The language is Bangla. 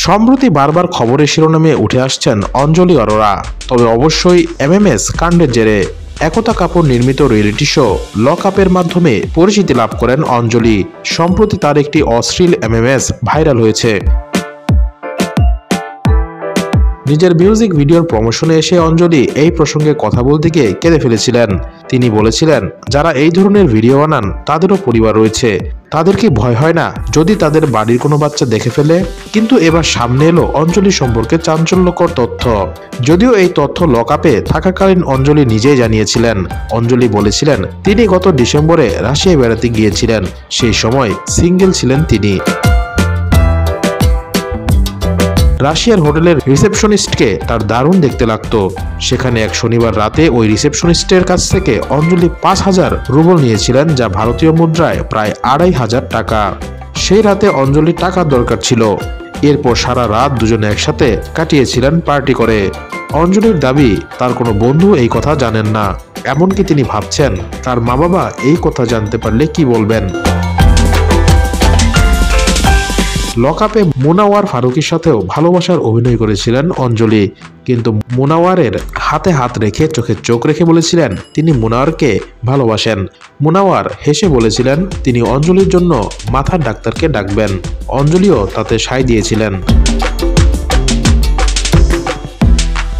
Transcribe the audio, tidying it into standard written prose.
সম্প্রতি বারবার খবরের শিরোনামে উঠে আসছেন অঞ্জলি অরোরা, তবে অবশ্যই এমএমএস কাণ্ডের জেরে একতা কাপুর নির্মিত রিয়েলিটি শো লক আপের মাধ্যমে পরিচিতি লাভ করেন অঞ্জলি। সম্প্রতি তার একটি অশ্লীল এমএমএস ভাইরাল হয়েছে। নিজের মিউজিক ভিডিওর প্রমোশনে এসে অঞ্জলি এই প্রসঙ্গে কথা বলতে গিয়ে কেঁদে ফেলেছিলেন। তিনি বলেছিলেন, যারা এই ধরনের ভিডিও বানান তাদেরও পরিবার রয়েছে, তাদের কি ভয় হয় না যদি তাদের বাড়ির কোনো বাচ্চা দেখে ফেলে? কিন্তু এবার সামনে এলো অঞ্জলি সম্পর্কে চাঞ্চল্যকর তথ্য। যদিও এই তথ্য লক আপে থাকাকালীন অঞ্জলি নিজেই জানিয়েছিলেন। অঞ্জলি বলেছিলেন তিনি গত ডিসেম্বরে রাশিয়ায় বেড়াতে গিয়েছিলেন, সেই সময় সিঙ্গেল ছিলেন তিনি। রাশিয়ার হোটেলের রিসেপশনিস্টকে তার দারুণ দেখতে লাগতো। সেখানে এক শনিবার রাতে ওই রিসেপশনিস্টের কাছ থেকে অঞ্জলি 5,000 রুবল নিয়েছিলেন, যা ভারতীয় মুদ্রায় প্রায় 2,500 টাকা। সেই রাতে অঞ্জলির টাকার দরকার ছিল। এরপর সারা রাত দুজনে একসাথে কাটিয়েছিলেন পার্টি করে। অঞ্জলির দাবি তার কোনো বন্ধু এই কথা জানেন না, এমনকি তিনি ভাবছেন তার মা বাবা এই কথা জানতে পারলে কি বলবেন। লক আপে মুনাওয়ার ফারুকীর সাথেও ভালোবাসার অভিনয় করেছিলেন অঞ্জলি, কিন্তু মুনাওয়ারের হাতে হাত রেখে চোখে চোখ রেখে বলেছিলেন তিনি মুনাওয়ারকে ভালোবাসেন। মুনাওয়ার হেসে বলেছিলেন তিনি অঞ্জলির জন্য মাথার ডাক্তারকে ডাকবেন। অঞ্জলিও তাতে সায় দিয়েছিলেন।